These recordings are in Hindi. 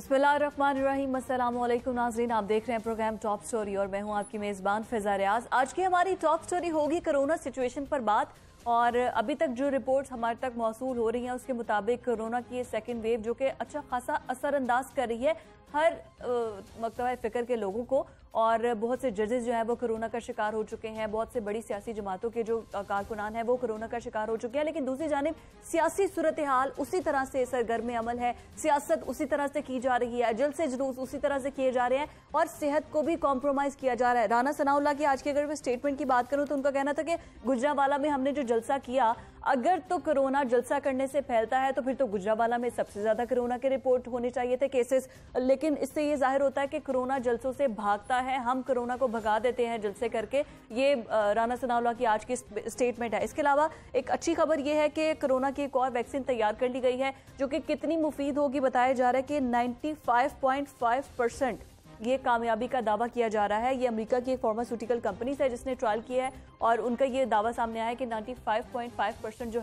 बिस्मिल्लाहिर्रहमानिर्रहीम, अस्सलाम वालेकुम नाज़रीन, आप देख रहे हैं प्रोग्राम टॉप स्टोरी और मैं हूं आपकी मेज़बान फ़िज़ा रियाज। आज की हमारी टॉप स्टोरी होगी कोरोना सिचुएशन पर बात। और अभी तक जो रिपोर्ट्स हमारे तक मौसूल हो रही हैं उसके मुताबिक कोरोना की ये सेकेंड वेव जो कि अच्छा खासा असरअंदाज कर रही है हर मकतबा फ़िक्र के लोगों को। और बहुत से जजेस जो है वो कोरोना का शिकार हो चुके हैं, बहुत से बड़ी सियासी जमातों के जो कारकुनान हैं वो कोरोना का शिकार हो चुके हैं। लेकिन दूसरी जानिब सियासी सूरत हाल उसी तरह से सरगर्म अमल है, सियासत उसी तरह से की जा रही है, जलसे जुलूस उसी तरह से किए जा रहे हैं और सेहत को भी कॉम्प्रोमाइज किया जा रहा है। राना सनाउल्लाह की आज की अगर मैं स्टेटमेंट की बात करूं तो उनका कहना था कि गुजरांवाला में हमने जो जलसा किया, अगर तो कोरोना जलसा करने से फैलता है तो फिर तो गुजरांवाला में सबसे ज्यादा कोरोना के रिपोर्ट होने चाहिए थे केसेस। लेकिन इससे ये जाहिर होता है कि कोरोना जलसों से भागता है, हम कोरोना को भगा देते हैं जलसे करके। ये राना सनाउल्लाह की आज की स्टेटमेंट है। इसके अलावा एक अच्छी खबर यह है कि कोरोना की एक और वैक्सीन तैयार कर ली गई है जो कि कितनी मुफीद होगी बताया जा रहा है कि 95.5% ये कामयाबी का दावा किया जा रहा है। ये अमेरिका की एक फार्मास्यूटिकल कंपनी है जिसने ट्रायल किया है और उनका ये दावा सामने आया है कि 95.5% जो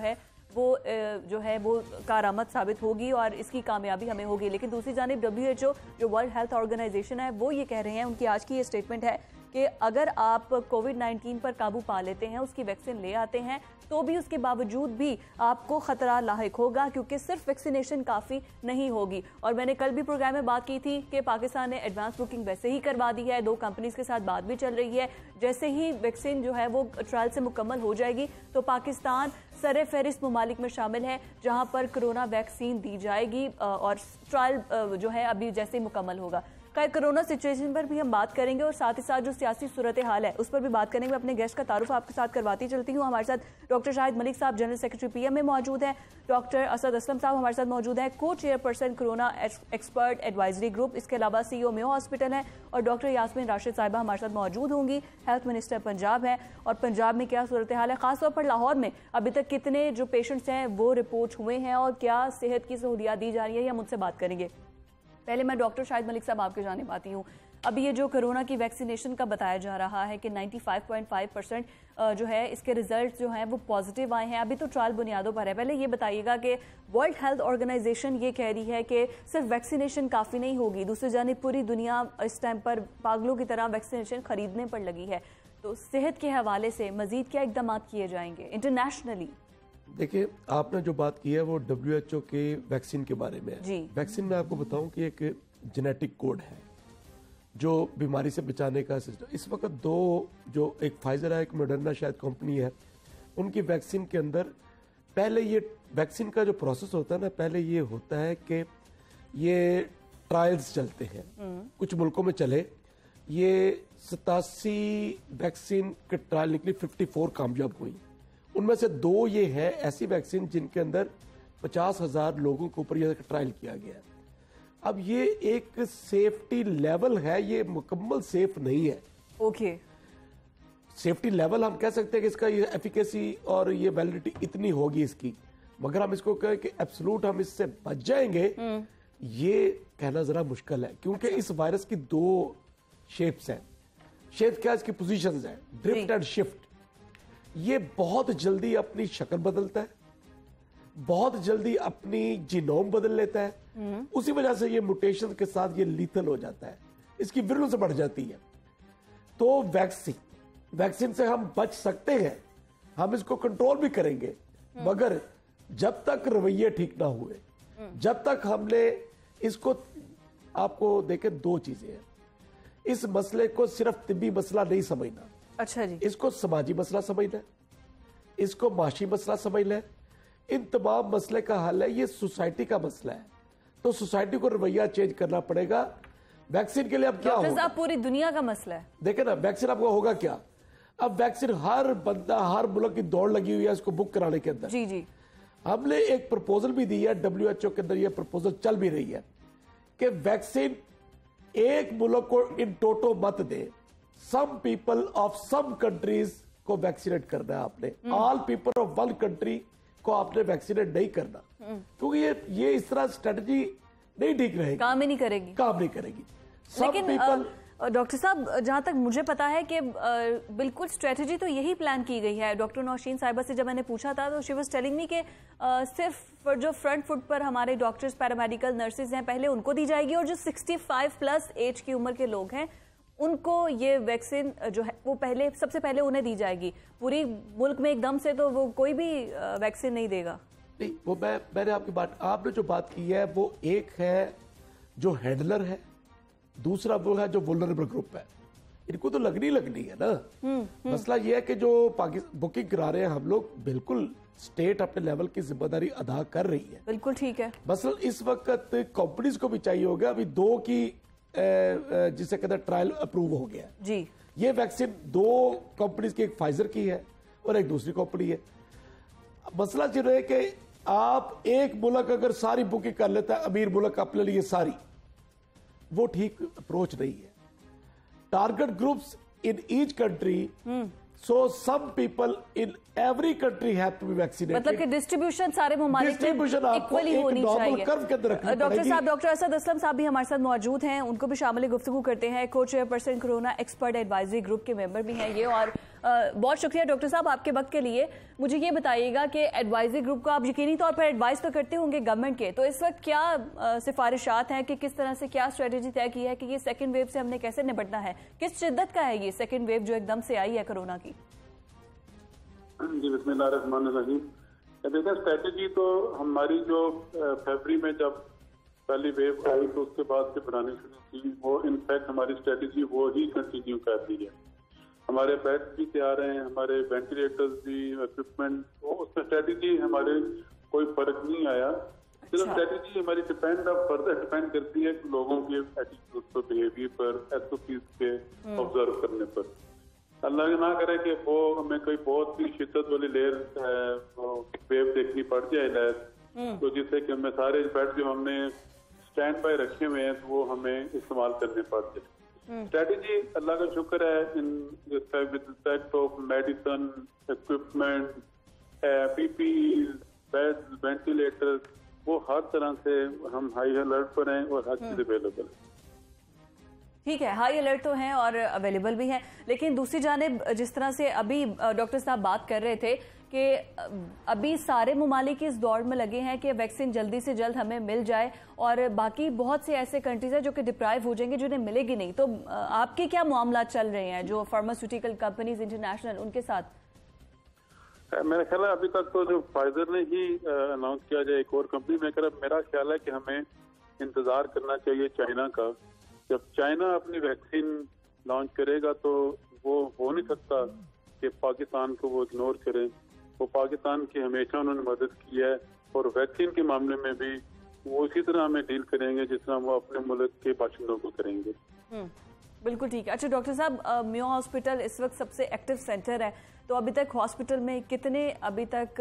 है वो कारआमद साबित होगी और इसकी कामयाबी हमें होगी। लेकिन दूसरी जानिब WHO जो वर्ल्ड हेल्थ ऑर्गेनाइजेशन है वो ये कह रहे हैं, उनकी आज की ये स्टेटमेंट है कि अगर आप कोविड-19 पर काबू पा लेते हैं, उसकी वैक्सीन ले आते हैं, तो भी उसके बावजूद भी आपको खतरा लाहिक होगा क्योंकि सिर्फ वैक्सीनेशन काफ़ी नहीं होगी। और मैंने कल भी प्रोग्राम में बात की थी कि पाकिस्तान ने एडवांस बुकिंग वैसे ही करवा दी है, 2 कंपनीज के साथ बात भी चल रही है। जैसे ही वैक्सीन जो है वो ट्रायल से मुकम्मल हो जाएगी तो पाकिस्तान सरे फहरिस्त ममालिक में शामिल है जहां पर कोरोना वैक्सीन दी जाएगी और ट्रायल जो है अभी जैसे ही मुकम्मल होगा। खैर, कोरोना सिचुएशन पर भी हम बात करेंगे और साथ ही साथ जो सियासी सूरत हाल है उस पर भी बात करेंगे। मैं अपने गेस्ट का तारुफ आपके साथ करवाती चलती हूँ। हमारे साथ डॉक्टर शाहिद मलिक साहब जनरल सेक्रेटरी PM में मौजूद हैं, डॉक्टर असद असलम साहब हमारे साथ मौजूद हैं, को chairperson corona expert advisory group, इसके अलावा CEO मेयो हॉस्पिटल हैं, और डॉक्टर यास्मीन राशिद साहिबा हमारे साथ मौजूद होंगी, हेल्थ मिनिस्टर पंजाब है। और पंजाब में क्या सूरत हाल है, खासतौर पर लाहौर में अभी तक कितने जो पेशेंट्स हैं वो रिपोर्ट हुए हैं और क्या सेहत की सहूलियात दी जा रही है, हम उनसे बात करेंगे। पहले मैं डॉक्टर शाहिद मलिक साहब आपके जानिब आती हूँ। अभी ये जो कोरोना की वैक्सीनेशन का बताया जा रहा है कि 95.5% जो है इसके रिजल्ट जो हैं वो पॉजिटिव आए हैं, अभी तो ट्रायल बुनियादों पर है। पहले ये बताइएगा कि वर्ल्ड हेल्थ ऑर्गेनाइजेशन ये कह रही है कि सिर्फ वैक्सीनेशन काफ़ी नहीं होगी, दूसरी जानिब पूरी दुनिया इस टाइम पर पागलों की तरह वैक्सीनेशन खरीदने पर लगी है, तो सेहत के हवाले से मजीद क्या इकदाम किए जाएंगे इंटरनेशनली? देखिए, आपने जो बात की है वो WHO के वैक्सीन के बारे में है। वैक्सीन में आपको बताऊं कि एक जेनेटिक कोड है जो बीमारी से बचाने का सिस्टम। इस वक्त 2 जो एक फाइजर है, एक मॉडर्ना शायद कंपनी है, उनकी वैक्सीन के अंदर पहले ये वैक्सीन का जो प्रोसेस होता है ना, पहले ये होता है कि ये ट्रायल्स चलते हैं, कुछ मुल्कों में चले, ये 87 वैक्सीन के ट्रायल निकली, 54 कामयाब हुई। उनमें से 2 ये है ऐसी वैक्सीन जिनके अंदर 50,000 लोगों के ऊपर यह ट्रायल किया गया। अब ये एक सेफ्टी लेवल है, ये मुकम्मल सेफ नहीं है। ओके, सेफ्टी लेवल हम कह सकते हैं कि इसका ये एफिकेसी और ये वैलिडिटी इतनी होगी इसकी, मगर हम इसको कहें कि एब्सोल्यूट हम इससे बच जाएंगे, ये कहना जरा मुश्किल है क्योंकि इस वायरस की 2 शेप्स हैं। शेप क्या, इसकी पोजीशंस हैं, ड्रिफ्ट एंड शिफ्ट। ये बहुत जल्दी अपनी शक्ल बदलता है, बहुत जल्दी अपनी जीनोम बदल लेता है, उसी वजह से ये म्यूटेशन के साथ ये लीथल हो जाता है, इसकी विरुलेंस बढ़ जाती है। तो वैक्सीन से हम बच सकते हैं, हम इसको कंट्रोल भी करेंगे, मगर जब तक रवैये ठीक ना हुए, जब तक हमने इसको, आपको देखे 2 चीजें हैं, इस मसले को सिर्फ तिब्बी मसला नहीं समझना। अच्छा जी, इसको समाजी मसला समझना है, इसको माशी मसला समझना है। इन तमाम मसले का हल है, ये सोसाइटी का मसला है, तो सोसाइटी को रवैया चेंज करना पड़ेगा। वैक्सीन के लिए अब क्या होगा, पूरी दुनिया का मसला है। देखे ना, वैक्सीन आपको होगा क्या, अब वैक्सीन हर बंदा, हर मुल्क की दौड़ लगी हुई है इसको बुक कराने के अंदर। जी जी, हमने एक प्रपोजल भी दी है, WHO के अंदर ये प्रपोजल चल भी रही है कि वैक्सीन एक मुल्क को इन टोटो मत दे, some people of some countries को वैक्सीनेट करना है आपने, all people of one country को आपने वैक्सीनेट नहीं करना, क्योंकि ये इस तरह स्ट्रेटजी नहीं ठीक रहेगी, काम ही नहीं करेगी। लेकिन डॉक्टर साहब, जहाँ तक मुझे पता है कि बिल्कुल स्ट्रेटजी तो यही प्लान की गई है। डॉक्टर नौशीन साहिबा से जब मैंने पूछा था तो शी वाज टेलिंग मी कि सिर्फ जो फ्रंट फुट पर हमारे डॉक्टर्स, पैरामेडिकल, नर्सेज हैं, पहले उनको दी जाएगी और जो 65 प्लस एज की उम्र के लोग हैं उनको ये वैक्सीन जो है वो सबसे पहले उन्हें दी जाएगी। पूरी मुल्क में एकदम से तो वो कोई भी वैक्सीन नहीं देगा। नहीं, वो मैंने आपने जो बात की है वो एक है जो हैंडलर है, दूसरा वो है जो वुलनरेबल ग्रुप है। इनको तो लगनी है ना। मसला ये है कि जो बुकिंग करा रहे हैं हम लोग, बिल्कुल स्टेट अपने लेवल की जिम्मेदारी अदा कर रही है, बिल्कुल ठीक है। मसला इस वक्त कंपनीज को भी चाहिए होगा। अभी 2 की जिसे कहते हैं ट्रायल अप्रूव हो गया जी। ये वैक्सीन 2 कंपनीज की, एक फाइजर की है और एक दूसरी कंपनी है। मसला ये है कि आप एक मुल्क अगर सारी बुकिंग कर लेता है, अमीर मुल्क अपने लिए सारी, वो ठीक अप्रोच नहीं है। Target groups in each country, so some people in every country have to be vaccinated. मतलब कि डिस्ट्रीब्यूशन सारे ममालिक में इक्वली होनी चाहिए। डॉक्टर साहब, डॉक्टर असद असलम साहब भी हमारे साथ मौजूद हैं, उनको भी शामिल गुफ्तगू करते हैं। को chairperson corona expert advisory group के मेंबर भी हैं ये। और बहुत शुक्रिया डॉक्टर साहब आपके वक्त के लिए। मुझे ये बताइएगा कि एडवाइजरी ग्रुप को आप यकीनी तौर पर एडवाइस तो करते होंगे गवर्नमेंट के, तो इस वक्त क्या सिफारिशात हैं कि किस तरह से क्या स्ट्रेटेजी तय की है कि ये सेकेंड वेव से हमने कैसे निपटना है? किस शिद्दत का है ये सेकेंड वेव जो एकदम से आई है कोरोना की? जी, बिस्मिल्लाहिर्रहमानिर्रहीम। देखिए, स्ट्रेटेजी तो हमारी जो फरवरी में जब पहली वेव आई तो उसके बाद से बनानी शुरू की, वो इनफैक्ट हमारी स्ट्रेटेजी वो ही कंटिन्यू कर रही है। हमारे बेड्स भी तैयार हैं, हमारे वेंटिलेटर्स भी, इक्विपमेंट, उसमें स्ट्रेटेजी हमारे कोई फर्क नहीं आया। सिर्फ स्ट्रेटेजी हमारी फर्दर डिपेंड करती है लोगों के एटीट्यूड पर, बिहेवियर पर, एसओपीज के ऑब्जर्व करने पर। अल्लाह ना करे कि वो हमें कोई बहुत ही शिद्दत वाली लेयर वेव देखनी पड़ जाए, तो जिससे कि हमें सारे बेड जो हमने स्टैंड बाय रखे हुए हैं तो वो हमें इस्तेमाल करने पड़ जाए। स्ट्रेटेजी अल्लाह का शुक्र है in respect of medicine, equipment, PP, bed, ventilator, वो हर तरह से हम हाई अलर्ट पर हैं और हर चीज अवेलेबल है। ठीक है, हाई अलर्ट तो हैं और अवेलेबल भी हैं, लेकिन दूसरी जानिब जिस तरह से अभी डॉक्टर साहब बात कर रहे थे कि अभी सारे ममालिक इस दौड़ में लगे हैं कि वैक्सीन जल्दी से जल्द हमें मिल जाए और बाकी बहुत से ऐसे कंट्रीज हैं जो कि डिप्राइव हो जाएंगे, जिन्हें मिलेगी नहीं। तो आपके क्या मामला चल रहे हैं जो फार्मास्यूटिकल कंपनीज इंटरनेशनल उनके साथ? मेरा ख्याल है अभी तक तो जो फाइजर ने ही अनाउंस किया जाए एक और कंपनी में, मेरा ख्याल है कि हमें इंतजार करना चाहिए चाइना का। जब चाइना अपनी वैक्सीन लॉन्च करेगा तो वो हो नहीं सकता कि पाकिस्तान को वो इग्नोर करें। वो पाकिस्तान की हमेशा उन्होंने मदद की है और वैक्सीन के मामले में भी वो उसी तरह हमें डील करेंगे जिस तरह वो अपने मुल्क के बाशिंदों को करेंगे। बिल्कुल ठीक है। अच्छा डॉक्टर साहब, मियो हॉस्पिटल इस वक्त सबसे एक्टिव सेंटर है, तो अभी तक हॉस्पिटल में कितने अभी तक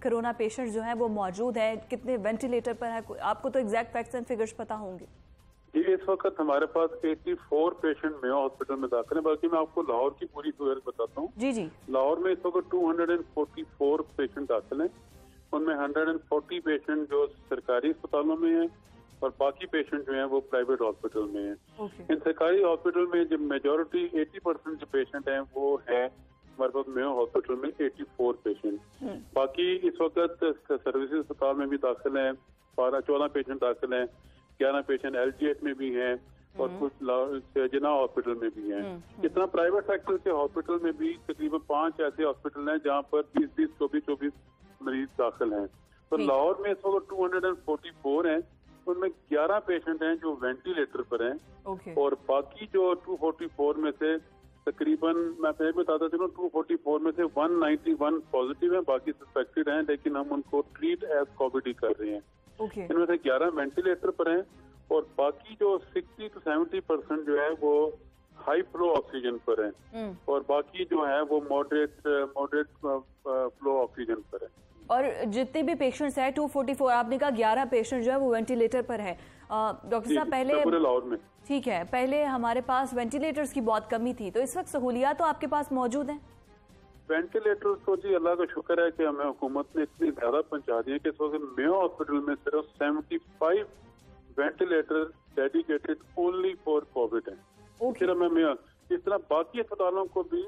कोरोना पेशेंट जो हैं वो मौजूद हैं, कितने वेंटिलेटर पर है? आपको तो एग्जैक्ट फैक्ट्स एंड फिगर्स पता होंगे। जी, इस वक्त हमारे पास 84 पेशेंट मेयो हॉस्पिटल में दाखिल है। बाकी मैं आपको लाहौर की पूरी फिगर बताता हूँ। जी जी, लाहौर में इस वक्त 244 पेशेंट दाखिल हैं। उनमें 140 पेशेंट जो सरकारी अस्पतालों में हैं और बाकी पेशेंट जो हैं वो प्राइवेट हॉस्पिटल में हैं। इन सरकारी हॉस्पिटल में जो मेजोरिटी 80% जो पेशेंट हैं वो है हमारे पास मेयो हॉस्पिटल में 84 पेशेंट। बाकी इस वक्त सर्विसेज अस्पताल में भी दाखिल हैं, 14 पेशेंट दाखिल हैं, 11 पेशेंट LG8 में भी हैं और कुछ जिना हॉस्पिटल में भी हैं। इतना प्राइवेट सेक्टर के हॉस्पिटल में भी तकरीबन 5 ऐसे हॉस्पिटल हैं जहाँ पर 20-20, 24-24 मरीज दाखिल हैं। तो लाहौर में इस वक्त 244 हैं, उनमें 11 पेशेंट हैं जो वेंटिलेटर पर हैं और बाकी जो 244 में से तकरीबन मैं पहले बताता चलूँ 244 में से 191 पॉजिटिव हैं, बाकी सस्पेक्टेड हैं, लेकिन हम उनको ट्रीट एज कोविड ही कर रहे हैं। इनमें से 11 वेंटिलेटर पर हैं और बाकी जो 60 to 70% जो है वो हाई फ्लो ऑक्सीजन पर हैं और बाकी जो है वो मॉडरेट फ्लो ऑक्सीजन पर है। और जितने भी पेशेंट्स हैं 244, आपने कहा 11 पेशेंट जो है वो वेंटिलेटर पर है। डॉक्टर साहब पहले पूरे लाहौर में, ठीक है, पहले हमारे पास वेंटिलेटर्स की बहुत कमी थी, तो इस वक्त सहूलियात तो आपके पास मौजूद हैं? वेंटिलेटर तो जी अल्लाह का शुक्र है कि हमें हुकूमत ने इतनी ज्यादा पहुंचा दी है कि इस वक्त मेयो हॉस्पिटल में सिर्फ 75 ventilator dedicated only for Covid है। इस तरह बाकी अस्पतालों को भी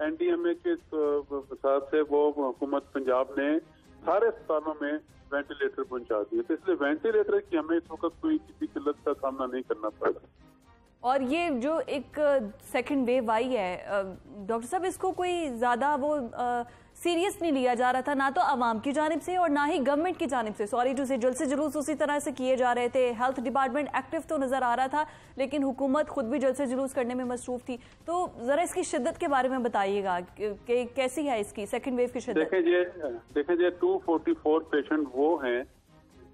NDMA के साथ से वो हुकूमत पंजाब ने सारे अस्पतालों में वेंटिलेटर पहुंचा दिए, तो इसलिए वेंटिलेटर की हमें इस वक्त कोई किसी किल्लत का सामना नहीं करना पड़ रहा। और ये जो एक सेकंड वेव आई है डॉक्टर साहब, इसको कोई ज्यादा वो सीरियस नहीं लिया जा रहा था, ना तो आवाम की जानिब से और ना ही गवर्नमेंट की जानिब से। सॉरी टू से जल्द से जुलूस उसी तरह से किए जा रहे थे। हेल्थ डिपार्टमेंट एक्टिव तो नजर आ रहा था, लेकिन हुकूमत खुद भी जल्द से जुलूस करने में मसरूफ थी। तो जरा इसकी शिद्दत के बारे में बताइएगा कि कैसी है इसकी सेकंड वेव की शिद्दत। देखें 244 पेशेंट वो हैं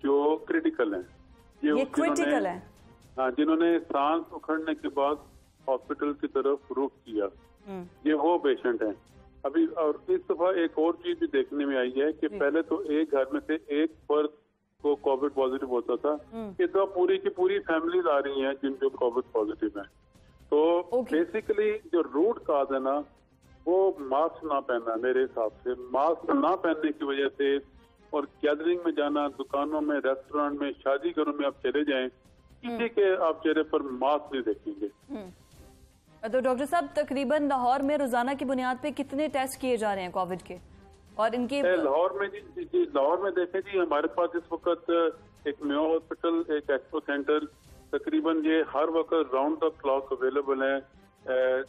जो क्रिटिकल हैं, ये क्रिटिकल है, हाँ, जिन्होंने सांस उखड़ने के बाद हॉस्पिटल की तरफ रुख किया, ये वो पेशेंट हैं अभी। और इस दफा एक और चीज भी देखने में आई है कि पहले तो एक घर में से एक फर्द को कोविड पॉजिटिव होता था, इस दफा पूरी की पूरी फैमिलीज आ रही हैं जिनको कोविड पॉजिटिव है। तो बेसिकली जो रूट काज है ना, वो मास्क ना पहनना। मेरे हिसाब से मास्क ना पहनने की वजह से और गैदरिंग में जाना, दुकानों में, रेस्टोरेंट में, शादी घरों में आप चले जाएं, किसी के आप चेहरे पर मास्क नहीं देखेंगे। तो डॉक्टर साहब, तकरीबन लाहौर में रोजाना की बुनियाद पे कितने टेस्ट किए जा रहे हैं कोविड के? और इनके लाहौर में देखें जी, हमारे पास इस वक्त एक मेयो हॉस्पिटल, एक एक्सपो सेंटर, तकरीबन ये हर वक्त राउंड द क्लॉक अवेलेबल है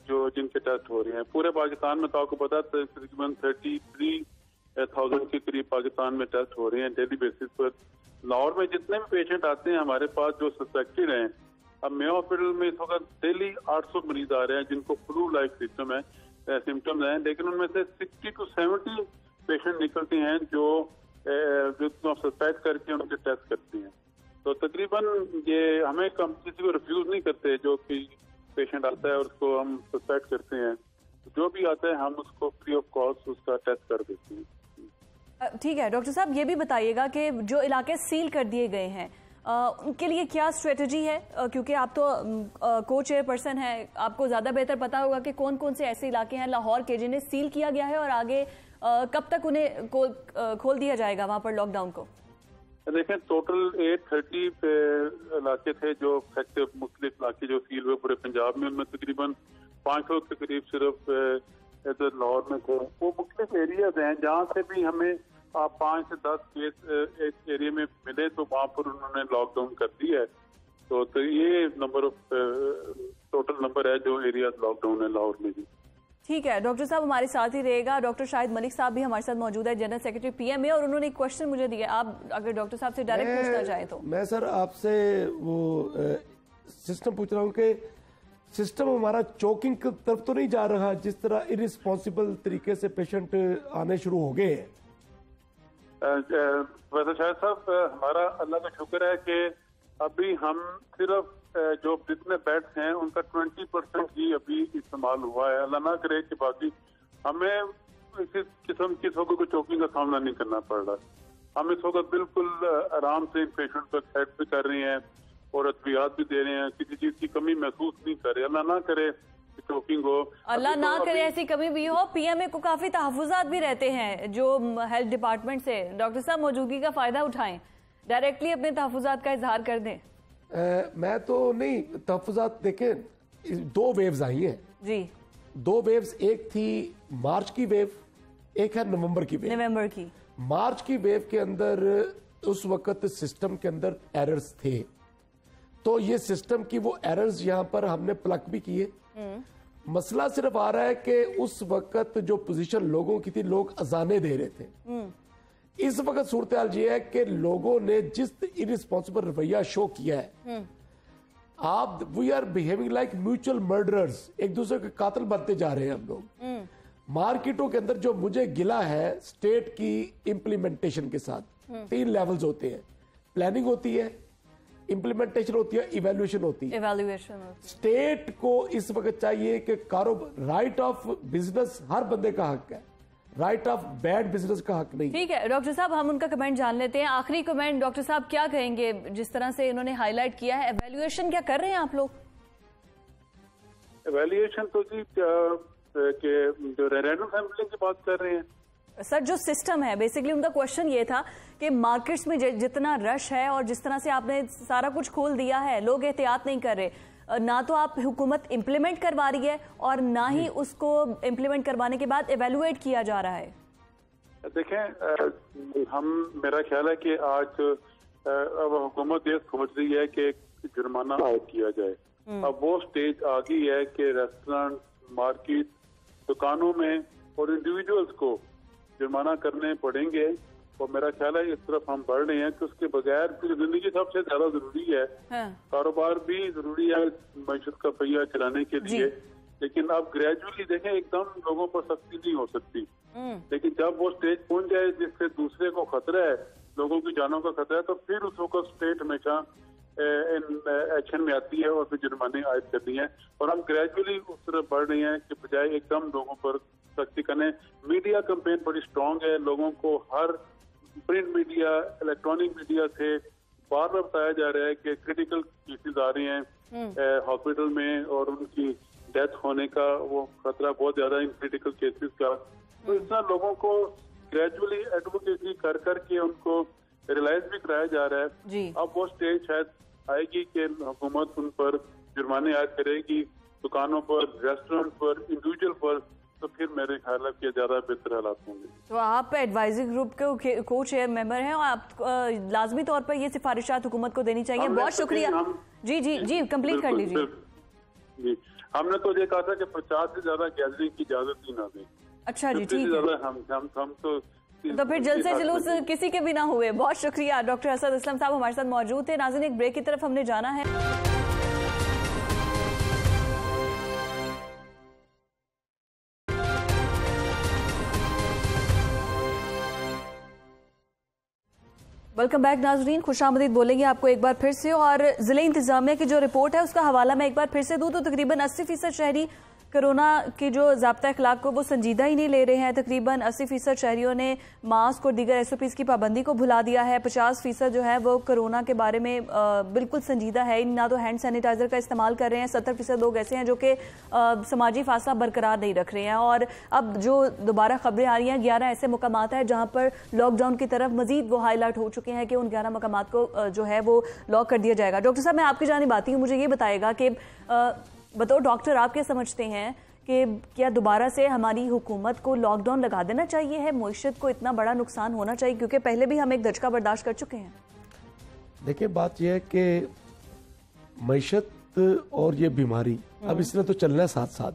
जो जिनके टेस्ट हो रहे हैं। पूरे पाकिस्तान में तो आपको पता है तकरीबन 33,000 के करीब पाकिस्तान में टेस्ट हो रहे हैं डेली बेसिस पर। लाहौर में जितने भी पेशेंट आते हैं हमारे पास जो सस्पेक्टेड हैं, अब मेयो हॉस्पिटल में इस वक्त डेली 800 मरीज आ रहे हैं जिनको फ्लू लाइक सिम्टम्स हैं, लेकिन उनमें से 60 to 70 पेशेंट निकलते हैं जो सस्पेक्ट करके उनके टेस्ट करते हैं। तो तकरीबन ये हमें किसी को रिफ्यूज नहीं करते, जो कि पेशेंट आता है और उसको हम सस्पेक्ट करते हैं, जो भी आता है हम उसको फ्री ऑफ कॉस्ट उसका टेस्ट कर देते हैं। ठीक है डॉक्टर साहब, ये भी बताइएगा कि जो इलाके सील कर दिए गए हैं उनके लिए क्या स्ट्रेटजी है? क्योंकि आप तो को चेयरपर्सन हैं, आपको ज्यादा बेहतर पता होगा कि कौन कौन से ऐसे इलाके हैं लाहौर के जिन्हें सील किया गया है और आगे कब तक उन्हें खोल दिया जाएगा वहां पर लॉकडाउन को? देखें, टोटल 830 इलाके थे जो मुख्तलिफ इलाके जो सील हुए पूरे पंजाब में, उनमें तकरीबन 500 के करीब सिर्फ इधर लाहौर में थे। वो मुख्तलिफ एरियाज हैं जहाँ से भी हमें 5 से 10 केस एक एरिया में मिले तो वहाँ पर उन्होंने लॉकडाउन कर दिया है। तो ये नंबर ऑफ टोटल नंबर है जो एरिया लॉकडाउन है लाहौर में जी। ठीक है डॉक्टर साहब, हमारे साथ ही रहेगा। डॉक्टर शाहिद मलिक साहब भी हमारे साथ मौजूद है, जनरल सेक्रेटरी PMA, और उन्होंने एक क्वेश्चन मुझे दिया। आप अगर डॉक्टर साहब से डायरेक्ट पूछना चाहें तो। मैं सर आपसे वो सिस्टम पूछ रहा हूँ कि सिस्टम हमारा चोकिंग की तरफ तो नहीं जा रहा, जिस तरह इरिस्पॉन्सिबल तरीके से पेशेंट आने शुरू हो गए हैं? वैसे शायद साहब, हमारा अल्लाह का शुक्र है कि अभी हम सिर्फ जो जितने बेड्स हैं उनका 20% ही अभी इस्तेमाल हुआ है। अल्लाह ना करे कि बाकी हमें इस किस्म की को चोकिंग का सामना नहीं करना पड़ रहा। हम इस वक्त बिल्कुल आराम से इन पेशेंट को एक्सेप्ट भी कर रहे हैं और अद्वियात भी दे रहे हैं, किसी चीज की कमी महसूस नहीं कर रहे। अल्लाह ना करे चोकिंग हो, अल्लाह ना करे ऐसी कमी भी हो। PMA को काफी तहफुजात भी रहते हैं जो हेल्थ डिपार्टमेंट से। डॉक्टर साहब मौजूदगी का फायदा उठाएं, डायरेक्टली अपने तहफुजात का इजहार कर दें। मैं तो नहीं, तहफुजात देखें, 2 वेव्स आई हैं जी। 2 वेव्स, एक थी मार्च की वेव, एक है नवंबर की वेव। नवंबर की मार्च की वेव के अंदर उस वक्त सिस्टम के अंदर एरर्स थे, तो ये सिस्टम की वो एरर्स यहां पर हमने प्लग भी किए। मसला सिर्फ आ रहा है कि उस वक्त जो पोजीशन लोगों की थी, लोग अजाने दे रहे थे। इस वक्त सूरत हाल ये है कि लोगों ने जिस इरिस्पॉन्सिबल रवैया शो किया है, आप we are behaving like mutual murderers, एक दूसरे के कातिल बनते जा रहे हैं हम लोग। मार्केटों के अंदर जो मुझे गिला है स्टेट की इम्प्लीमेंटेशन के साथ, 3 लेवल्स होते हैं, प्लानिंग होती है, इम्प्लीमेंटेशन होती है, इवेल्युएशन होती है। स्टेट को इस वक्त चाहिए कि कारोबार, राइट ऑफ बिजनेस हर बंदे का हक है, राइट ऑफ बैड बिजनेस का हक नहीं। ठीक है डॉक्टर साहब, हम उनका कमेंट जान लेते हैं। आखिरी कमेंट डॉक्टर साहब क्या कहेंगे जिस तरह से इन्होंने हाईलाइट किया है? एवेल्युएशन क्या कर रहे हैं आप लोग? एवेल्युएशन तो जी कि जो रैंडम सैंपलिंग की बात कर रहे हैं सर, जो सिस्टम है, बेसिकली उनका क्वेश्चन ये था कि मार्केट्स में जितना रश है और जिस तरह से आपने सारा कुछ खोल दिया है, लोग एहतियात नहीं कर रहे, ना तो आप हुकूमत इम्प्लीमेंट करवा रही है और ना ही उसको इम्प्लीमेंट करवाने के बाद एवेलुएट किया जा रहा है। देखें, मेरा ख्याल है कि आज अब हुकूमत ये सोच रही है कि जुर्माना आयद किया जाए। अब वो स्टेज आ गई है कि रेस्टोरेंट, मार्केट, दुकानों में और इंडिविजुअल्स को जुर्माना करने पड़ेंगे। और मेरा ख्याल है इस तरफ हम बढ़ रहे हैं कि उसके बगैर जिंदगी सबसे ज्यादा जरूरी है, कारोबार भी जरूरी है मैशत का पहिया चलाने के लिए। लेकिन अब ग्रेजुअली देखें, एकदम लोगों पर सख्ती नहीं हो सकती, लेकिन जब वो स्टेज पहुंच जाए जिससे दूसरे को खतरा है, लोगों की जानों का खतरा है, तो फिर उस वक्त स्टेट हमेशा एक्शन में आती है और फिर जुर्माने आयद करनी है। और हम ग्रेजुअली उस तरफ बढ़ रहे हैं कि बजाय एकदम लोगों पर सख्ती करने। मीडिया कैंपेन बड़ी स्ट्रांग है, लोगों को हर प्रिंट मीडिया, इलेक्ट्रॉनिक मीडिया से बार बार बताया जा रहा है कि क्रिटिकल केसेस आ रहे हैं हॉस्पिटल में और उनकी डेथ होने का वो खतरा बहुत ज्यादा इन क्रिटिकल केसेस का। तो इस तरह लोगों को ग्रेजुअली एडवोकेसी कर करके उनको रियलाइज भी कराया जा रहा है। अब वो स्टेज शायद आएगी कि हुकूमत उन पर जुर्माने आयद करेगी, दुकानों पर, रेस्टोरेंट पर, इंडिविजुअल पर, तो फिर मेरे ख्याल में ज्यादा बेहतर हालात होंगे। तो आप एडवाइजरी ग्रुप के को चेयर मेंबर हैं और आप लाजमी तौर पर ये सिफारिशात हुकूमत को देनी चाहिए। बहुत शुक्रिया। जी कंप्लीट कर लीजिए। जी, हमने तो ये कहा था कि 50 से ज्यादा गैदरिंग की इजाजत ही ना दें। अच्छा जी, ठीक है। हम तो फिर जलसे जुलूस किसी के भी ना हुए। बहुत शुक्रिया। डॉक्टर असद असलम साहब हमारे साथ मौजूद थे। नाज़रीन, एक ब्रेक की तरफ हमने जाना है। वेलकम बैक नाजरीन, खुशामदीद बोलेंगे आपको एक बार फिर से। और जिले इंतजामिया की जो रिपोर्ट है उसका हवाला मैं एक बार फिर से दूं तो तकरीबन 80% शहरी कोरोना के जो ज़ाब्ता अखलाक को वो संजीदा ही नहीं ले रहे हैं। तकरीबन 80% शहरियों ने मास्क और दीगर SOPs की पाबंदी को भुला दिया है। 50% जो है वो कोरोना के बारे में बिल्कुल संजीदा है, ना तो हैंड सैनिटाइजर का इस्तेमाल कर रहे हैं। 70% लोग ऐसे हैं जो कि समाजी फासला बरकरार नहीं रख रहे हैं। और अब जो दोबारा खबरें आ रही हैं, 11 ऐसे मकामात हैं जहाँ पर लॉकडाउन की तरफ मजीद वो हाईलाइट हो चुके हैं कि उन 11 मकामात को जो है वो लॉक कर दिया जाएगा। डॉक्टर साहब, मैं आपकी जानिब आती हूँ, मुझे ये बताएगा कि बतौर डॉक्टर आप क्या समझते हैं कि क्या दोबारा से हमारी हुकूमत को लॉकडाउन लगा देना चाहिए है? मुईशत को इतना बड़ा नुकसान होना चाहिए क्योंकि पहले भी हम एक दचका बर्दाश्त कर चुके हैं। देखिए, बात यह है कि मईशत और ये बीमारी अब इसने तो चलना है साथ साथ,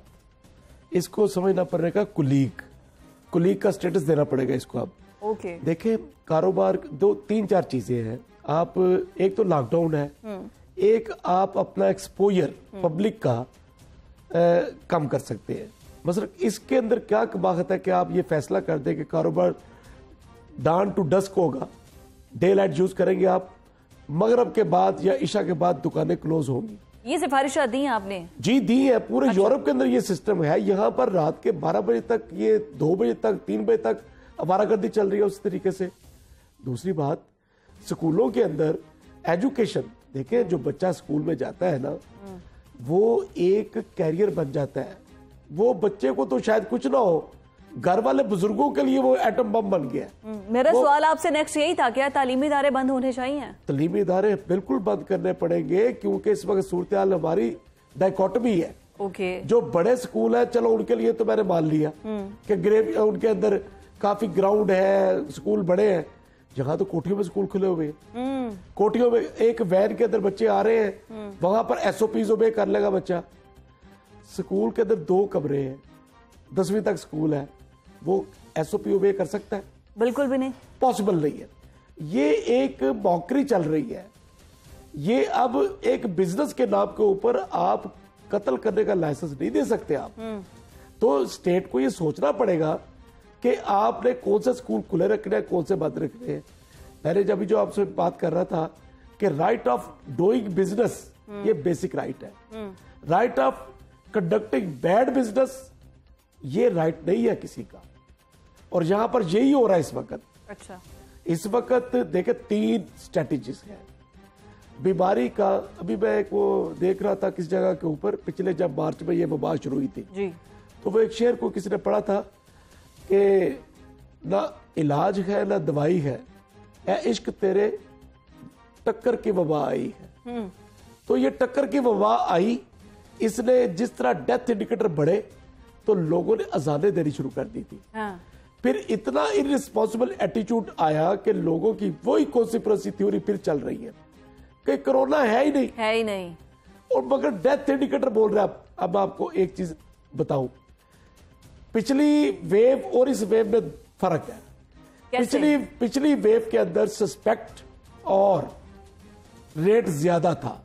इसको समझना पड़ेगा। कुलीग का स्टेटस देना पड़ेगा इसको। अब ओके, देखिए, कारोबार 2-3-4 चीजें हैं। आप एक तो लॉकडाउन है, एक आप अपना एक्सपोजर पब्लिक का कम कर सकते हैं। मतलब इसके अंदर क्या कबाहत है कि आप ये फैसला कर दें कि कारोबार डाउन टू डस्क होगा, डे लाइट यूज करेंगे आप, मगरब के बाद या इशा के बाद दुकानें क्लोज होंगी। ये सिफारिशें दी हैं आपने? जी दी है। पूरे यूरोप के अंदर ये सिस्टम है। यहाँ पर रात के 12 बजे तक, ये 2 बजे तक, 3 बजे तक आवारागर्दी चल रही है उस तरीके से। दूसरी बात, स्कूलों के अंदर एजुकेशन, देखिए जो बच्चा स्कूल में जाता है ना, वो एक कैरियर बन जाता है। वो बच्चे को तो शायद कुछ ना हो, घर वाले बुजुर्गों के लिए वो एटम बम बन गया। मेरा सवाल आपसे नेक्स्ट यही था, क्या तालीमी इदारे बंद होने चाहिए? तालीमी इदारे बिल्कुल बंद करने पड़ेंगे क्योंकि इस वक्त सूरत हाल हमारी डायकोटमी है। ओके, जो बड़े स्कूल है, चलो उनके लिए तो मैंने मान लिया कि उनके अंदर काफी ग्राउंड है, स्कूल बड़े हैं। जहाँ तो कोठियों में स्कूल खुले हुए हैं, कोठियों में एक वैन के अंदर बच्चे आ रहे हैं, वहां पर SOPs ओबे कर लेगा बच्चा। स्कूल के अंदर 2 कमरे हैं, 10वीं तक स्कूल है, वो SOP ओबे कर सकता है? बिल्कुल भी नहीं, पॉसिबल नहीं है। ये एक मौकरी चल रही है। ये अब एक बिजनेस के नाम के ऊपर आप कत्ल करने का लाइसेंस नहीं दे सकते आप। तो स्टेट को ये सोचना पड़ेगा कि आपने कौन सा स्कूल खुले रखने हैं, कौन से बंद रखने हैं। मैंने जब जो आपसे बात कर रहा था कि राइट ऑफ डूइंग बिजनेस ये बेसिक राइट है। Right of conducting bad business ये राइट नहीं है किसी का। और यहां पर यही हो रहा है इस वक्त। अच्छा, इस वक्त देखे 3 स्ट्रेटेजीज है बीमारी का। अभी मैं एक वो देख रहा था किस जगह के ऊपर, पिछले जब मार्च में ये वबा शुरू हुई थी जी, तो वो एक शेर को किसी ने पढ़ा था कि ना इलाज है ना दवाई है, ए इश्क तेरे टक्कर की वबा आई है। तो ये टक्कर की वबा आई, इसने जिस तरह डेथ इंडिकेटर बढ़े तो लोगों ने अजाने देनी शुरू कर दी थी। हाँ। फिर इतना इररिस्पॉन्सिबल एटीट्यूड आया कि लोगों की वही कॉन्स्पिरेसी थ्योरी फिर चल रही है कि कोरोना है ही नहीं और मगर डेथ इंडिकेटर बोल रहा है। अब आपको एक चीज बताऊं, पिछली वेव और इस वेव में फर्क है। पिछली वेव के अंदर सस्पेक्ट और रेट ज्यादा था,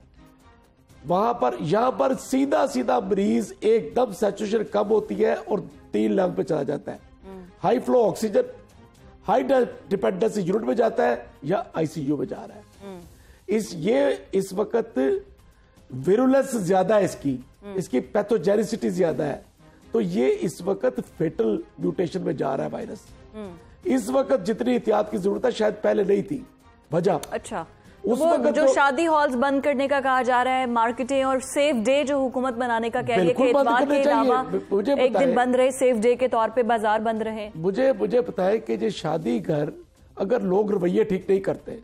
वहां पर यहां पर सीधा सीधा मरीज एकदम सैचुरेशन कम होती है और 3 लेवल पे चला जाता है। High flow oxygen, high dependency unit में जाता है या आईसीयू में जा रहा है। इस वक्त विरुलेंस ज्यादा है इसकी पैथोजेनिसिटी ज्यादा है, तो ये इस वक्त फेटल म्यूटेशन में जा रहा है वायरस। इस वक्त जितनी एहतियात की जरूरत है शायद पहले नहीं थी। वजह अच्छा, उस वक्त जो शादी हॉल्स बंद करने का कहा जा रहा है, मार्केटें और सेफ डे जो हुकूमत बनाने का कह रही है कि इतवार के अलावा एक दिन बंद रहे, सेफ डे के तौर पे बाजार बंद रहे। मुझे पता है कि जो शादी घर अगर लोग रवैये ठीक नहीं करते,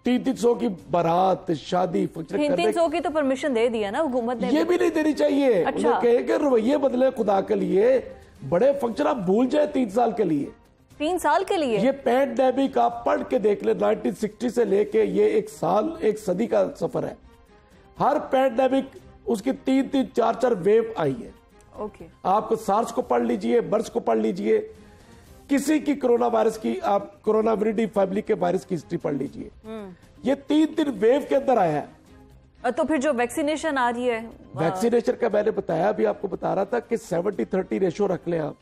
300 की बारात शादी फंक्शन 300 की तो परमिशन दे दिया ना हुकूमत ने, ये भी नहीं देनी चाहिए। अच्छा, कहे कि रवैये बदले खुदा के लिए, बड़े फंक्शन आप भूल जाए 3 साल के लिए। 3 साल के लिए? ये पैंडेमिक आप पढ़ के देख ले, 1960 से लेके ये 1 सदी का सफर है। हर पैंडेमिक उसकी 3-4 वेव आई है। ओके, आप सार्स को पढ़ लीजिए, मर्स को पढ़ लीजिए, किसी की कोरोना वायरस की, आप कोरोना विरिडी फैमिली के वायरस की हिस्ट्री पढ़ लीजिए। ये 3 वेव के अंदर आया है। तो फिर जो वैक्सीनेशन आ रही है, वैक्सीनेशन का मैंने बताया, अभी आपको बता रहा था कि 70-30 रेशो रख ले आप।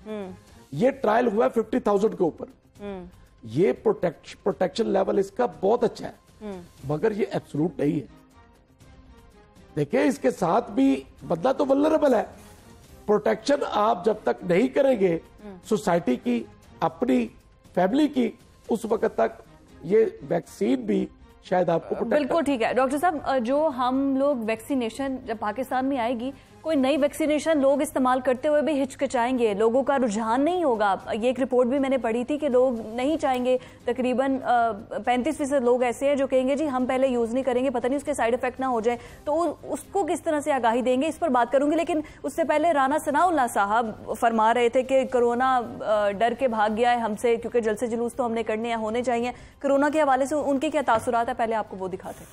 ये ट्रायल हुआ 50,000 के ऊपर। ये प्रोटेक्शन लेवल इसका बहुत अच्छा है, मगर ये एब्सोल्यूट नहीं है। देखिए, इसके साथ भी बंदा तो वल्नरेबल है। प्रोटेक्शन आप जब तक नहीं करेंगे सोसाइटी की, अपनी फैमिली की, उस वक्त तक ये वैक्सीन भी शायद आपको बिल्कुल ठीक है। डॉक्टर साहब, जो हम लोग वैक्सीनेशन जब पाकिस्तान में आएगी, कोई नई वैक्सीनेशन लोग इस्तेमाल करते हुए भी हिचकिचाएंगे, लोगों का रुझान नहीं होगा। ये एक रिपोर्ट भी मैंने पढ़ी थी कि लोग नहीं चाहेंगे। तकरीबन 35% लोग ऐसे हैं जो कहेंगे जी हम पहले यूज नहीं करेंगे, पता नहीं उसके साइड इफेक्ट ना हो जाए। तो उसको किस तरह से आगाही देंगे, इस पर बात करूंगी। लेकिन उससे पहले राना सनाउल्लाह साहब फरमा रहे थे कि कोरोना डर के भाग गया है हमसे, क्योंकि जलसे जुलूस तो हमने करने होने चाहिए। कोरोना के हवाले से उनके क्या तासुरात है, पहले आपको वो दिखाते।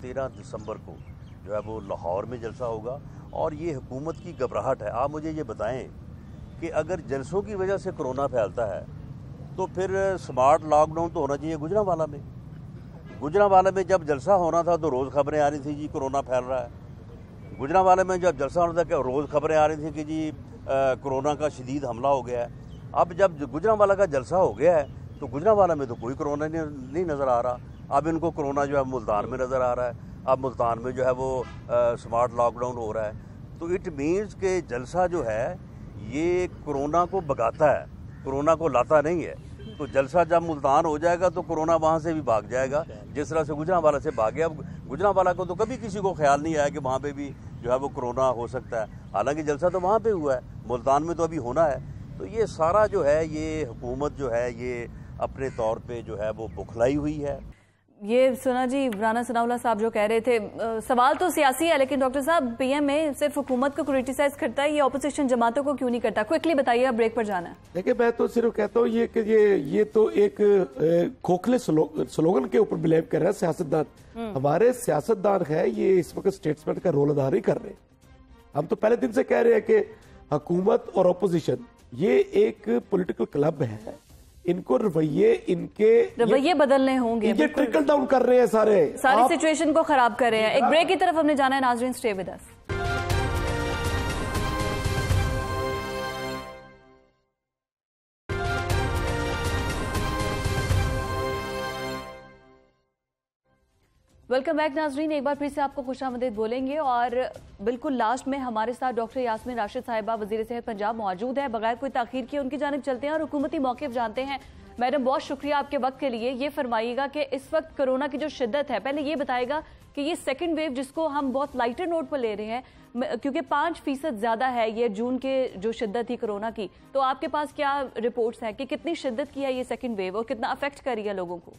13 दिसंबर को जो है वो लाहौर में जलसा होगा और ये हुकूमत की घबराहट है। आप मुझे ये बताएं कि अगर जलसों की वजह से कोरोना फैलता है तो फिर स्मार्ट लॉकडाउन तो होना चाहिए गुजरांवाला में। गुजरांवाला में जब जलसा होना था तो रोज़ खबरें आ रही थी जी कोरोना फैल रहा है। गुजरांवाला में जब जलसा होना था कि रोज़ खबरें आ रही थी कि जी कोरोना का शदीद हमला हो गया है। अब जब गुजरांवाला का जलसा हो गया है तो गुजरांवाला में तो कोई कोरोना नहीं नज़र आ रहा। अब इनको कोरोना जो है मुल्तान में नज़र आ रहा है। अब मुल्तान में जो है वो स्मार्ट लॉकडाउन हो रहा है। तो इट मीन्स के जलसा जो है ये कोरोना को भगाता है, कोरोना को लाता नहीं है। तो जलसा जब मुल्तान हो जाएगा तो कोरोना वहाँ से भी भाग जाएगा, जिस तरह से गुजरांवाला से भाग गया। अब गुजरांवाला को तो कभी किसी को ख्याल नहीं आया कि वहाँ पे भी जो है वो कोरोना हो सकता है, हालांकि जलसा तो वहाँ पे हुआ है, मुल्तान में तो अभी होना है। तो ये सारा जो है ये हुकूमत जो है ये अपने तौर पे जो है वो बुखलाई हुई है। ये सुना जी राना सनाउल्लाह साहब जो कह रहे थे। सवाल तो सियासी है, लेकिन डॉक्टर साहब पीएमए सिर्फ हुकूमत को क्रिटिसाइज करता है, ये ऑपोजिशन जमातों को क्यों नहीं करता? क्विकली बताइए, अब ब्रेक पर जाना है। देखिए, मैं तो सिर्फ कहता हूँ ये तो एक खोखले स्लोगन के ऊपर बिलीव कर रहे हैं सियासतदान। हमारे सियासतदान है ये इस वक्त स्टेट्समैन का रोल अदा नहीं कर रहे। हम तो पहले दिन से कह रहे हैं कि हुकूमत और अपोजिशन ये एक पॉलिटिकल क्लब है, इनको रवैये बदलने होंगे। ये ट्रिकल डाउन कर रहे हैं, सारी सिचुएशन को खराब कर रहे हैं। एक ब्रेक की तरफ हमने जाना है, नाजरीन stay with us. Welcome back नाजरीन, एक बार फिर से आपको खुशामदीद बोलेंगे और बिल्कुल लास्ट में हमारे साथ डॉक्टर यास्मीन राशिद साहिबा वजीर सेहत पंजाब मौजूद है। बगैर कोई ताखीर किए उनकी जानिब चलते हैं और हुकूमती मौक़िफ़ जानते हैं। मैडम, बहुत शुक्रिया आपके वक्त के लिए। ये फरमाइएगा कि इस वक्त कोरोना की जो शिद्दत है, पहले ये बताएगा कि ये सेकेंड वेव जिसको हम बहुत लाइटर नोट पर ले रहे हैं, क्योंकि 5% ज्यादा है ये जून के जो शिद्दत थी कोरोना की, तो आपके पास क्या रिपोर्ट्स हैं कि कितनी शिद्दत की है ये सेकेंड वेव और कितना अफेक्ट कर रही है लोगों को?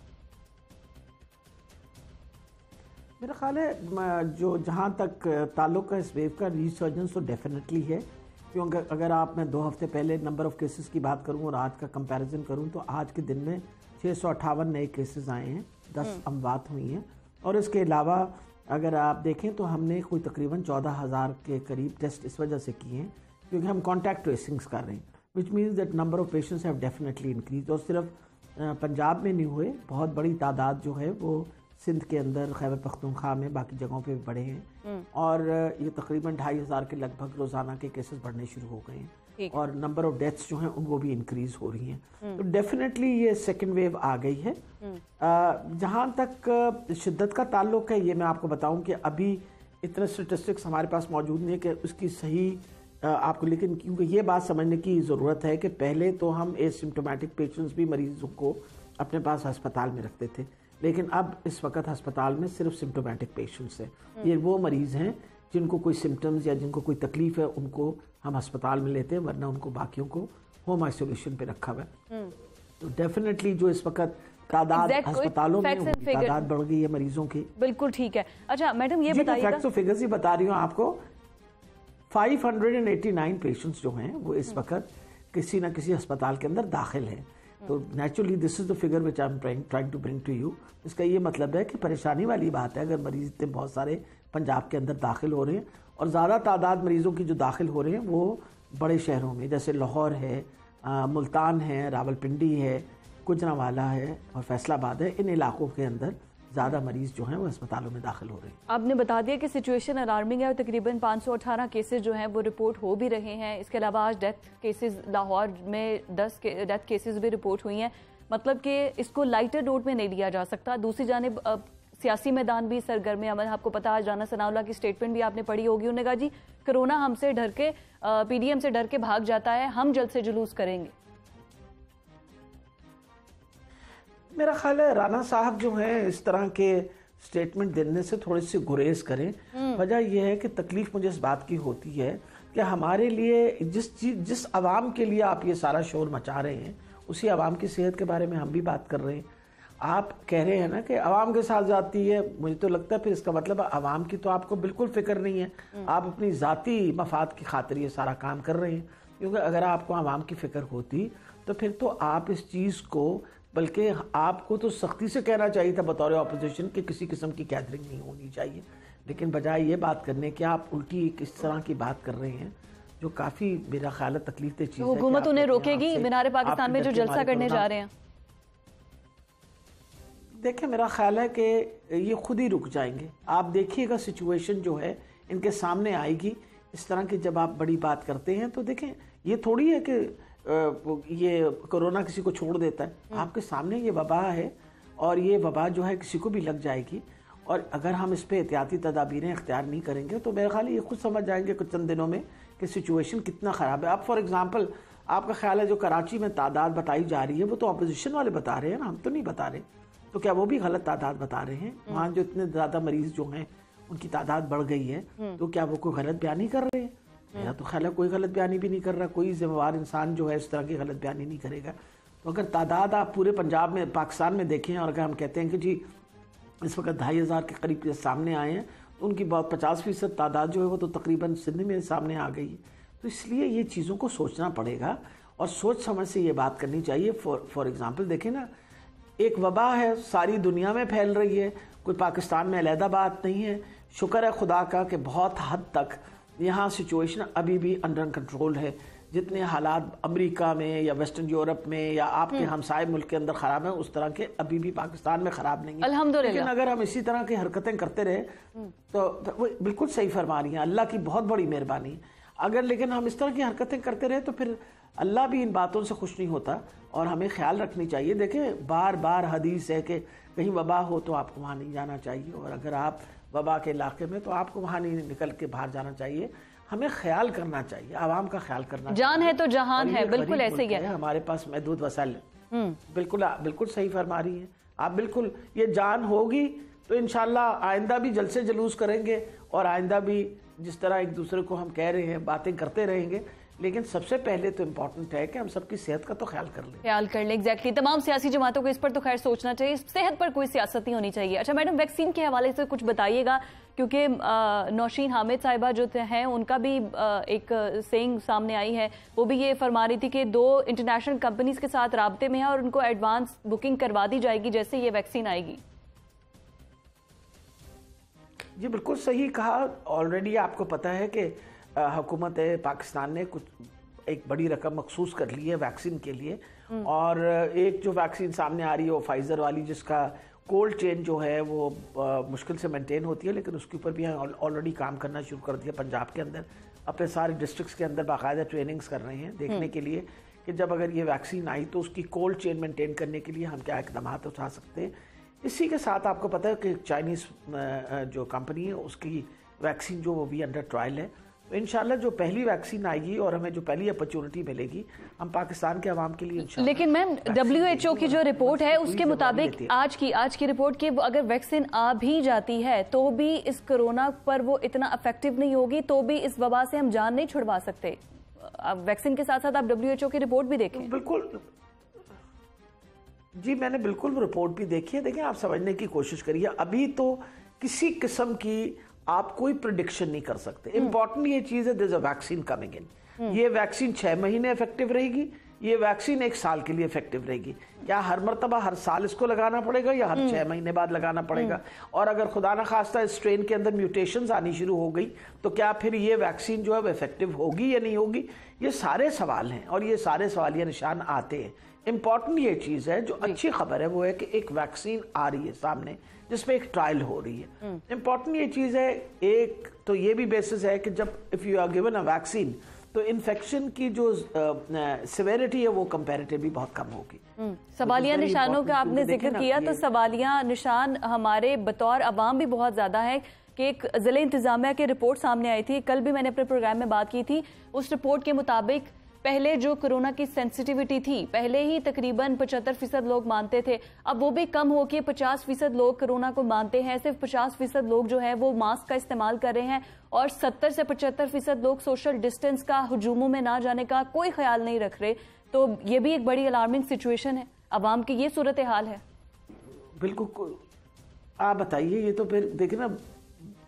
मेरा ख्याल है जो जहाँ तक ताल्लुक है इस वेव का, रिसर्जेंस तो डेफिनेटली है, क्योंकि अगर मैं 2 हफ्ते पहले नंबर ऑफ़ केसेस की बात करूँ और आज का कंपैरिजन करूँ तो आज के दिन में 658 नए केसेस आए हैं, 10 अमवात हुई हैं। और इसके अलावा अगर आप देखें तो हमने कोई तकरीबन 14,000 के करीब टेस्ट इस वजह से किए हैं क्योंकि हम कॉन्टैक्ट ट्रेसिंग्स कर रहे हैं, which means that number of patients have definitely increase. और सिर्फ पंजाब में नहीं हुए, बहुत बड़ी तादाद जो है वो सिंध के अंदर, खैबर पख्तूनख्वा में, बाकी जगहों पे भी बढ़े हैं। और ये तकरीबन 2,500 के लगभग रोज़ाना के केसेस बढ़ने शुरू हो गए हैं और नंबर ऑफ डेथ्स जो हैं उनको भी इंक्रीज हो रही हैं। तो डेफिनेटली ये सेकेंड वेव आ गई है। जहाँ तक शिद्दत का ताल्लुक है, ये मैं आपको बताऊं कि अभी इतने स्टेटिस्टिक्स हमारे पास मौजूद नहीं है कि उसकी सही आपको, लेकिन क्योंकि ये बात समझने की ज़रूरत है कि पहले तो हम एसिम्प्टोमेटिक पेशेंट्स भी मरीजों को अपने पास अस्पताल में रखते थे, लेकिन अब इस वक्त अस्पताल में सिर्फ सिम्प्टोमेटिक पेशेंट्स हैं। ये वो मरीज़ हैं जिनको कोई सिम्टम्स या जिनको कोई तकलीफ है उनको हम अस्पताल में लेते हैं, वरना उनको बाकियों को होम आइसोलेशन पे रखा हुआ है। तो डेफिनेटली जो इस वक्त तादाद अस्पतालों में तादाद बढ़ गई है मरीजों की। बिल्कुल ठीक है। अच्छा मैडम ये बताइए, फैक्ट्स और फिगर्स ही बता रही हूँ आपको। 589 पेशेंट्स जो हैं वो इस वक्त किसी न किसी अस्पताल के अंदर दाखिल हैं। तो naturally this is the figure which I am trying to bring to you. इसका ये मतलब है कि परेशानी वाली बात है अगर मरीज इतने बहुत सारे पंजाब के अंदर दाखिल हो रहे हैं, और ज़्यादा तादाद मरीजों की जो दाखिल हो रहे हैं वो बड़े शहरों में, जैसे लाहौर है, मुल्तान है, रावलपिंडी है, गुजरांवाला है और फैसलाबाद है। इन इलाकों के अंदर ज़्यादा मरीज जो हैं वो अस्पतालों में दाखिल हो रहे हैं। आपने बता दिया कि सिचुएशन अलार्मिंग है और तकरीबन 518 केसेस जो हैं वो रिपोर्ट हो भी रहे हैं। इसके अलावा आज डेथ केसेस लाहौर में 10 डेथ केसेस भी रिपोर्ट हुई हैं। मतलब कि इसको लाइटर नोट में नहीं लिया जा सकता। दूसरी जानिब सियासी मैदान भी सरगर्म अमल। आपको पता आज राना सनाउल्लाह की स्टेटमेंट भी आपने पढ़ी होगी। उन्होंने कहा जी कोरोना हमसे डर के, पीडीएम से डर के भाग जाता है, हम जल्द से जुलूस करेंगे। मेरा ख्याल है राना साहब जो हैं इस तरह के स्टेटमेंट देने से थोड़ी सी गुरेज करें। वजह यह है कि तकलीफ मुझे इस बात की होती है कि हमारे लिए जिस आवाम के लिए आप ये सारा शोर मचा रहे हैं, उसी आवाम की सेहत के बारे में हम भी बात कर रहे हैं। आप कह रहे हैं ना कि आवाम के साथ जाती है, मुझे तो लगता है फिर इसका मतलब आवाम की तो आपको बिल्कुल फिक्र नहीं है। आप अपनी ज़ाती मफाद की खातिर ये सारा काम कर रहे हैं, क्योंकि अगर आपको आवाम की फिक्र होती तो फिर तो आप इस चीज़ को, बल्कि आपको तो सख्ती से कहना चाहिए था बतौर ऑपोजिशन कि किसी किस्म की गैदरिंग नहीं होनी चाहिए, लेकिन बजाय ये बात करने के आप उल्टी किस तरह की बात कर रहे हैं जो काफ़ी मेरा ख्याल है तकलीफ चीज़ है। हुकूमत उन्हें रोकेगी मीनार पाकिस्तान में जो जलसा करने जा रहे हैं? देखिए मेरा ख्याल है कि ये खुद ही रुक जाएंगे। आप देखिएगा सिचुएशन जो है इनके सामने आएगी। इस तरह की जब आप बड़ी बात करते हैं तो देखें ये थोड़ी है कि ये कोरोना किसी को छोड़ देता है। आपके सामने ये वबा है और ये वबा जो है किसी को भी लग जाएगी, और अगर हम इस पर एहतियाती तदाबीरें इख्तियार नहीं करेंगे तो मेरा ख्याल है ये खुद समझ जाएंगे कुछ चंद दिनों में कि सिचुएशन कितना ख़राब है। आप फॉर एग्जांपल आपका ख्याल है जो कराची में तादाद बताई जा रही है वो तो अपोजिशन वाले बता रहे हैं ना, हम तो नहीं बता रहे। तो क्या वो भी गलत तादाद बता रहे हैं? वहाँ जो इतने ज़्यादा मरीज जो हैं उनकी तादाद बढ़ गई है, तो क्या वो कोई गलत बयानी कर रहे हैं? मेरा तो ख्याल है कोई गलत बयानी भी नहीं कर रहा। कोई जिम्मेवार इंसान जो है इस तरह की गलत बयानी नहीं करेगा। तो अगर तादाद आप पूरे पंजाब में, पाकिस्तान में देखें और अगर हम कहते हैं कि जी इस वक्त 2,500 के करीब सामने आए हैं, तो उनकी बहुत 50% तादाद जो है वो तो तकरीबन सिंध में सामने आ गई है। तो इसलिए ये चीज़ों को सोचना पड़ेगा और सोच समझ से ये बात करनी चाहिए। फॉर एग्ज़ाम्पल देखें ना, एक वबा है सारी दुनिया में फैल रही है, कोई पाकिस्तान में अलहदा बात नहीं है। शुक्र है खुदा का कि बहुत हद तक यहाँ सिचुएशन अभी भी अंडर कंट्रोल है। जितने हालात अमेरिका में या वेस्टर्न यूरोप में या आपके हमसाए मुल्क के अंदर ख़राब हैं, उस तरह के अभी भी पाकिस्तान में ख़राब नहीं है अल्हम्दुलिल्लाह। लेकिन अगर हम इसी तरह की हरकतें करते रहे तो वो बिल्कुल सही फरमा रही हैं, अल्लाह की बहुत बड़ी मेहरबानी। अगर लेकिन हम इस तरह की हरकतें करते रहे तो फिर अल्लाह भी इन बातों से खुश नहीं होता और हमें ख्याल रखनी चाहिए। देखें बार बार हदीस है कि कहीं वबा हो तो आपको वहाँ नहीं जाना चाहिए, और अगर आप वबा के इलाके में तो आपको वहाँ नहीं निकल के बाहर जाना चाहिए। हमें ख्याल करना चाहिए, आवाम का ख्याल करना चाहिए। जान है तो जहान है, बिल्कुल ऐसे ही है। हमारे पास महदूद वसाइल, बिल्कुल सही फरमा रही है आप। बिल्कुल ये जान होगी तो इंशाल्लाह आइंदा भी जलसे जुलूस करेंगे और आइंदा भी जिस तरह एक दूसरे को हम कह रहे हैं बातें करते रहेंगे, लेकिन सबसे पहले तो इम्पोर्टेंट है कि हम सबकी सेहत का तो ख्याल कर लें। एग्जैक्टली। तमाम सियासी जमातों को इस पर तो खैर सोचना चाहिए, सेहत पर कोई सियासत नहीं होनी चाहिए। अच्छा मैडम, वैक्सीन के हवाले से कुछ बताइएगा, क्योंकि नौशीन हामिद साहिबा जो हैं उनका भी एक सेइंग सामने आई है, वो भी ये फरमा रही थी कि 2 इंटरनेशनल कंपनीज के साथ राब्ते में है और उनको एडवांस बुकिंग करवा दी जाएगी जैसे ये वैक्सीन आएगी। जी बिल्कुल सही कहा। ऑलरेडी आपको पता है कि हुकूमत पाकिस्तान ने कुछ एक बड़ी रकम मखसूस कर ली है वैक्सीन के लिए, और एक जो वैक्सीन सामने आ रही है वो फाइजर वाली, जिसका कोल्ड चेन जो है वो मुश्किल से मेंटेन होती है, लेकिन उसके ऊपर भी ऑलरेडी काम करना शुरू कर दिया। पंजाब के अंदर अपने सारे डिस्ट्रिक्ट्स के अंदर बाकायदा ट्रेनिंग्स कर रहे हैं देखने के लिए कि जब अगर ये वैक्सीन आई तो उसकी कोल्ड चेन मेंटेन करने के लिए हम क्या इकदाम उठा सकते हैं। इसी के साथ आपको पता है कि चाइनीज़ जो कंपनी है उसकी वैक्सीन जो वो भी अंडर ट्रायल है, तो इंशाल्लाह जो पहली वैक्सीन आएगी और हमें जो पहली अपॉर्चुनिटी मिलेगी हम पाकिस्तान के अवाम के लिए इंशाल्लाह। लेकिन मैम WHO की जो रिपोर्ट है उसके मुताबिक आज की रिपोर्ट की अगर वैक्सीन आ भी जाती है तो भी इस कोरोना पर वो इतना इफेक्टिव नहीं होगी, तो भी इस वबा से हम जान नहीं छुड़वा सकते। वैक्सीन के साथ साथ आप WHO की रिपोर्ट भी देखें। बिल्कुल जी, मैंने बिल्कुल रिपोर्ट भी देखी है। देखिए आप समझने की कोशिश करिए, अभी तो किसी किस्म की आप कोई प्रिडिक्शन नहीं कर सकते। इंपॉर्टेंट ये चीज है, there is a vaccine coming in. ये वैक्सीन 6 महीने इफेक्टिव रहेगी, ये वैक्सीन 1 साल के लिए इफेक्टिव रहेगी। क्या हर मरतबा हर साल इसको लगाना पड़ेगा या हर 6 महीने बाद लगाना पड़ेगा? और अगर खुदा न खास्ता इस स्ट्रेन के अंदर म्यूटेशंस आनी शुरू हो गई तो क्या फिर ये वैक्सीन जो है वो इफेक्टिव होगी या नहीं होगी? ये सारे सवाल हैं और ये सारे सवालिया निशान आते हैं। इंपॉर्टेंट ये चीज है, जो अच्छी खबर है वो है कि एक वैक्सीन आ रही है सामने जिसमें एक ट्रायल हो रही है। इंपॉर्टेंट ये चीज है, एक तो ये भी बेसिस है कि जब if you are given a vaccine तो इन्फेक्शन की जो सिवेरिटी है वो कंपैरेटिवली बहुत कम होगी। सवालिया निशानों का आपने जिक्र किया, तो सवालिया निशान हमारे बतौर अवाम भी बहुत ज्यादा है कि एक जिले इंतजामिया की रिपोर्ट सामने आई थी, कल भी मैंने अपने प्रोग्राम में बात की थी। उस रिपोर्ट के मुताबिक पहले जो कोरोना की सेंसिटिविटी थी, पहले ही तकरीबन 75% लोग मानते थे, अब वो भी कम होकर 50% लोग कोरोना को मानते हैं। सिर्फ 50% लोग जो है वो मास्क का इस्तेमाल कर रहे हैं और 70 से 75% लोग सोशल डिस्टेंस का, हुजूमों में ना जाने का कोई ख्याल नहीं रख रहे। तो ये भी एक बड़ी अलार्मिंग सिचुएशन है, अवाम की ये सूरत हाल है। बिल्कुल, आप बताइए, ये तो फिर देखिए ना,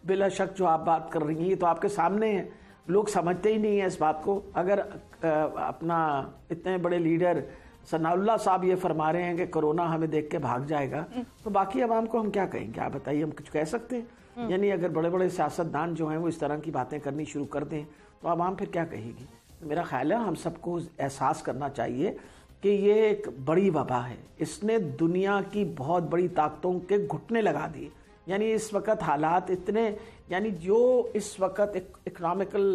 बिला शक जो आप बात कर रही हैं ये तो आपके सामने है, लोग समझते ही नहीं है इस बात को। अगर अपना इतने बड़े लीडर सनाउल्लाह साहब ये फरमा रहे हैं कि कोरोना हमें देख के भाग जाएगा, तो बाकी अवाम को हम क्या कहेंगे? आप बताइए, हम कुछ कह सकते हैं? यानी अगर बड़े बड़े सियासतदान जो हैं वो इस तरह की बातें करनी शुरू कर दें तो अवाम फिर क्या कहेगी? तो मेरा ख्याल है हम सबको एहसास करना चाहिए कि ये एक बड़ी वबा है, इसने दुनिया की बहुत बड़ी ताकतों के घुटने लगा दिए। यानी इस वक्त हालात इतने, यानी जो इस वक्त इकोनॉमिकल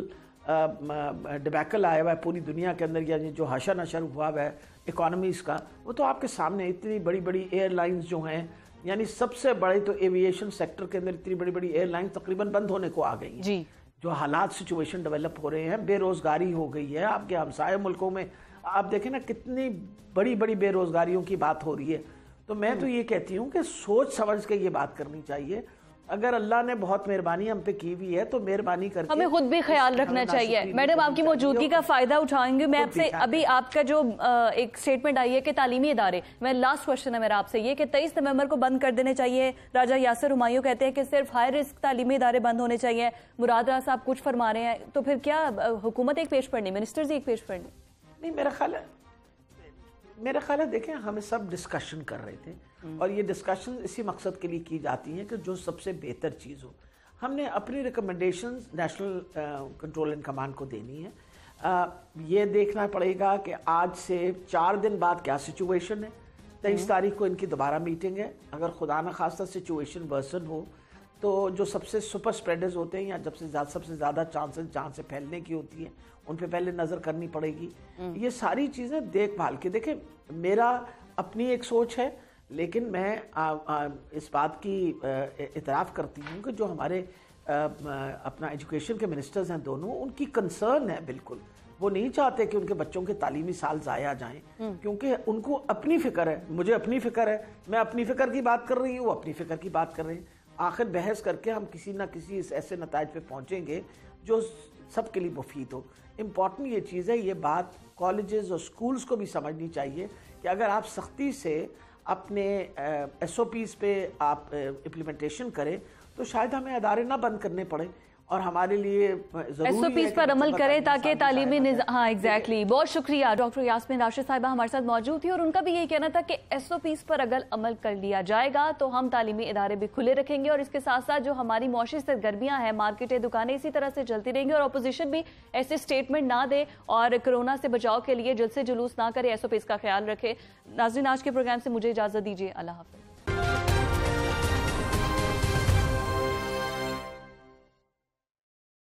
डिबैकल आया हुआ है पूरी दुनिया के अंदर, यानी जो हशर नशर हुआ है इकोनॉमीज़ का, वो तो आपके सामने। इतनी बड़ी बड़ी एयरलाइंस जो हैं, यानी सबसे बड़े तो एविएशन सेक्टर के अंदर इतनी बड़ी बड़ी एयरलाइंस तकरीबन बंद होने को आ गई हैं जी। जो हालात सिचुएशन डेवलप हो रहे हैं, बेरोजगारी हो गई है आपके हमसाये मुल्कों में। आप देखें ना कितनी बड़ी बड़ी बेरोजगारियों की बात हो रही है। तो मैं तो ये कहती हूँ कि सोच समझ के ये बात करनी चाहिए। अगर अल्लाह ने बहुत मेहरबानी हम पे की हुई है तो मेहरबानी करके हमें खुद भी ख्याल रखना चाहिए। मैडम, आपकी मौजूदगी का फायदा उठाएंगे। मैं आपसे अभी आपका जो एक स्टेटमेंट आई है कि तालीमी इदारे, मैं लास्ट क्वेश्चन है मेरा आपसे ये कि 23 नवंबर को बंद कर देने चाहिए। राजा यासिर हुमायूं कहते हैं कि सिर्फ हाई रिस्क तालीमी इदारे बंद होने चाहिए। मुराद राजा साहब कुछ फरमा रहे हैं, तो फिर क्या हुकूमत एक पेश पड़नी, मिनिस्टर्स एक पेश पड़नी? नहीं, मेरा ख्याल है देखें, हम सब डिस्कशन कर रहे थे और ये डिस्कशन इसी मकसद के लिए की जाती हैं कि जो सबसे बेहतर चीज़ हो। हमने अपनी recommendations national control and command को देनी है। ये देखना पड़ेगा कि आज से 4 दिन बाद क्या सिचुएशन है। 23 तारीख को इनकी दोबारा मीटिंग है। अगर खुदा न खास्ता सिचुएशन वर्सन हो तो जो सबसे सुपर स्प्रेडर्स होते हैं या सबसे ज़्यादा चांसेस जहाँ से फैलने की होती हैं उन पे पहले नज़र करनी पड़ेगी। ये सारी चीज़ें देखभाल के देखें, मेरा अपनी एक सोच है, लेकिन मैं इस बात की इतराफ़ करती हूँ कि जो हमारे अपना एजुकेशन के मिनिस्टर्स हैं दोनों, उनकी कंसर्न है बिल्कुल। वो नहीं चाहते कि उनके बच्चों के तालीमी साल ज़ाया जाएं, क्योंकि उनको अपनी फ़िक्र है, मुझे अपनी फ़िक्र है, मैं अपनी फ़िक्र की बात कर रही हूँ, वो अपनी फ़िक्र की बात कर रहे हैं। आखिर बहस करके हम किसी ना किसी ऐसे नताइज पे पहुँचेंगे जो सबके लिए मुफीद हो। इम्पॉर्टेंट ये चीज़ है, ये बात कॉलेजेस और स्कूल्स को भी समझनी चाहिए कि अगर आप सख्ती से अपने SOPs पे आप इम्प्लीमेंटेशन करें तो शायद हमें अदारे ना बंद करने पड़े और हमारे लिए SOPs पर अमल करें ताकि तालीमी हाँ एग्जैक्टली। बहुत शुक्रिया। डॉक्टर यास्मीन राशिद साहिबा हमारे साथ मौजूद थी और उनका भी यही कहना था कि SOPs पर अगर अमल कर लिया जाएगा तो हम तालीमी इदारे भी खुले रखेंगे और इसके साथ साथ जो हमारी मौशी सरगर्मियां हैं, मार्केटें, दुकानें इसी तरह से चलती रहेंगी और अपोजिशन भी ऐसे स्टेटमेंट ना दे और कोरोना से बचाव के लिए जल्द से जुलूस ना करे, SOPs का ख्याल रखे। नाज़रीन, आज के प्रोग्राम से मुझे इजाजत दीजिए। अल्लाह हाफ़िज़।